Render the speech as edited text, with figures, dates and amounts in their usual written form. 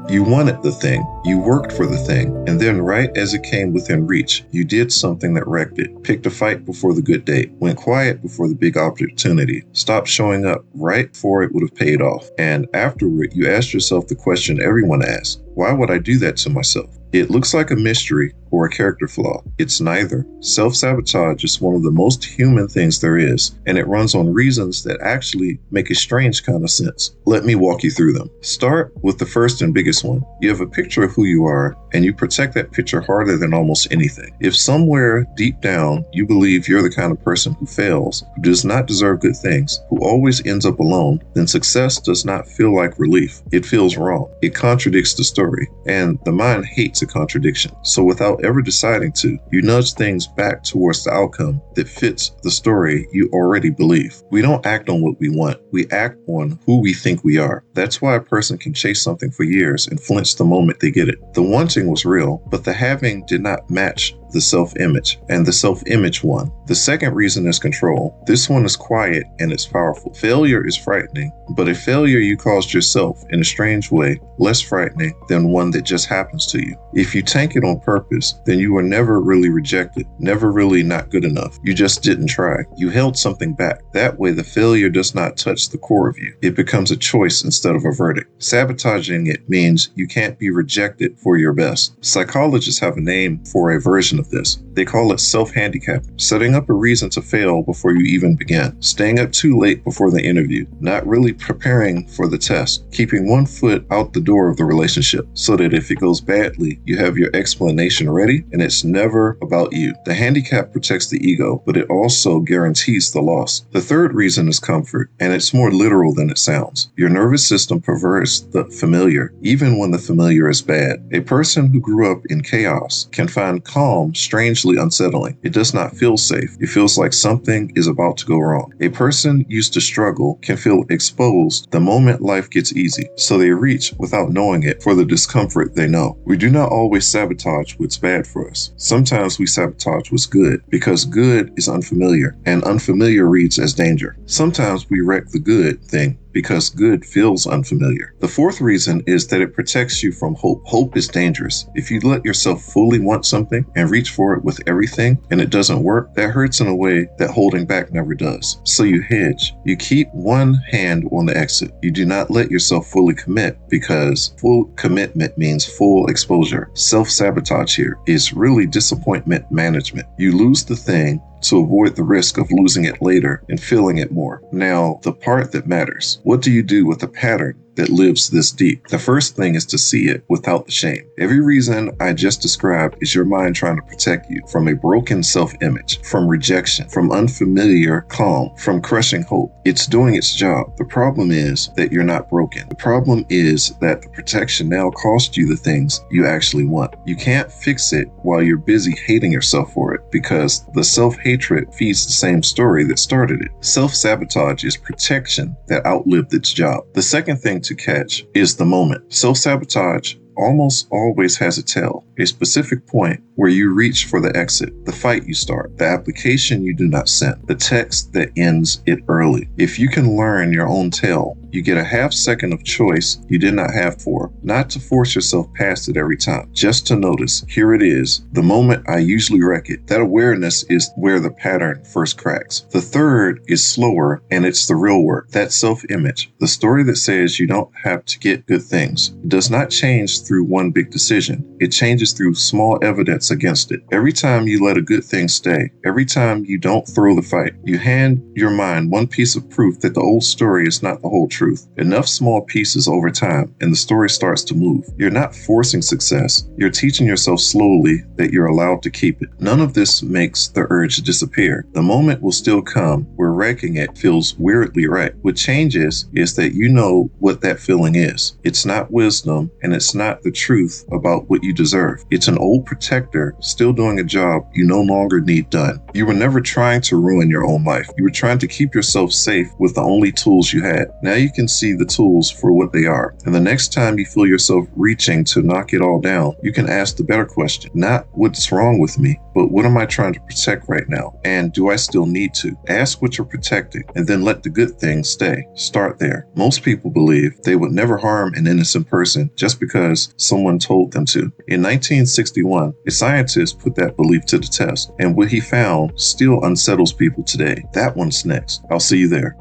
You wanted the thing, you worked for the thing, and then right as it came within reach, you did something that wrecked it. Picked a fight before the good date, went quiet before the big opportunity, stopped showing up right before it would have paid off. And afterward, you asked yourself the question everyone asks: why would I do that to myself? It looks like a mystery or a character flaw. It's neither. Self-sabotage is one of the most human things there is, and it runs on reasons that actually make a strange kind of sense. Let me walk you through them. Start with the first and biggest one. You have a picture of who you are, and you protect that picture harder than almost anything. If somewhere deep down you believe you're the kind of person who fails, who does not deserve good things, who always ends up alone, then success does not feel like relief. It feels wrong. It contradicts the story, and the mind hates a contradiction. So without ever deciding to, you nudge things back towards the outcome that fits the story you already believe. We don't act on what we want. We act on who we think we are. That's why a person can chase something for years and flinch the moment they get it. The wanting was real, but the having did not match the self-image, and the self-image won. The second reason is control. This one is quiet and it's powerful. Failure is frightening, but a failure you caused yourself in a strange way, less frightening than one that just happens to you. If you tank it on purpose, then you were never really rejected, never really not good enough. You just didn't try. You held something back. That way the failure does not touch the core of you. It becomes a choice instead of a verdict. Sabotaging it means you can't be rejected for your best. Psychologists have a name for a version of this. They call it self-handicapping. Setting up a reason to fail before you even begin. Staying up too late before the interview. Not really preparing for the test. Keeping one foot out the door of the relationship so that if it goes badly, you have your explanation ready and it's never about you. The handicap protects the ego, but it also guarantees the loss. The third reason is comfort, and it's more literal than it sounds. Your nervous system prefers the familiar, even when the familiar is bad. A person who grew up in chaos can find calm strangely unsettling. It does not feel safe. It feels like something is about to go wrong. A person used to struggle can feel exposed the moment life gets easy, so they reach without knowing it for the discomfort they know. We do not always sabotage what's bad for us. Sometimes we sabotage what's good because good is unfamiliar, and unfamiliar reads as danger. Sometimes we wreck the good thing because good feels unfamiliar. The fourth reason is that it protects you from hope. Hope is dangerous. If you let yourself fully want something and reach for it with everything and it doesn't work, that hurts in a way that holding back never does. So you hedge. You keep one hand on the exit. You do not let yourself fully commit because full commitment means full exposure. Self-sabotage here is really disappointment management. You lose the thing to avoid the risk of losing it later and feeling it more. Now, the part that matters. What do you do with a pattern that lives this deep? The first thing is to see it without the shame. Every reason I just described is your mind trying to protect you from a broken self-image, from rejection, from unfamiliar calm, from crushing hope. It's doing its job. The problem is that you're not broken. The problem is that the protection now costs you the things you actually want. You can't fix it while you're busy hating yourself for it because the self-hatred feeds the same story that started it. Self-sabotage is protection that outlived its job. The second thing to catch is the moment. Self-sabotage almost always has a tail, a specific point where you reach for the exit, the fight you start, the application you do not send, the text that ends it early. If you can learn your own tale, you get a half second of choice you did not have for, not to force yourself past it every time, just to notice, here it is, the moment I usually wreck it. That awareness is where the pattern first cracks. The third is slower, and it's the real work, that self-image, the story that says you don't have to get good things. It does not change through one big decision. It changes through small evidence against it. Every time you let a good thing stay, every time you don't throw the fight, you hand your mind one piece of proof that the old story is not the whole truth. Enough small pieces over time, and the story starts to move. You're not forcing success. You're teaching yourself slowly that you're allowed to keep it. None of this makes the urge disappear. The moment will still come where wrecking it feels weirdly right. What changes is that you know what that feeling is. It's not wisdom, and it's not not the truth about what you deserve. It's an old protector still doing a job you no longer need done. You were never trying to ruin your own life. You were trying to keep yourself safe with the only tools you had. Now you can see the tools for what they are. And the next time you feel yourself reaching to knock it all down, you can ask the better question. Not what's wrong with me, but what am I trying to protect right now? And do I still need to? Ask what you're protecting and then let the good things stay. Start there. Most people believe they would never harm an innocent person just because someone told them to. In 1961, a scientist put that belief to the test, and what he found still unsettles people today. That one's next. I'll see you there.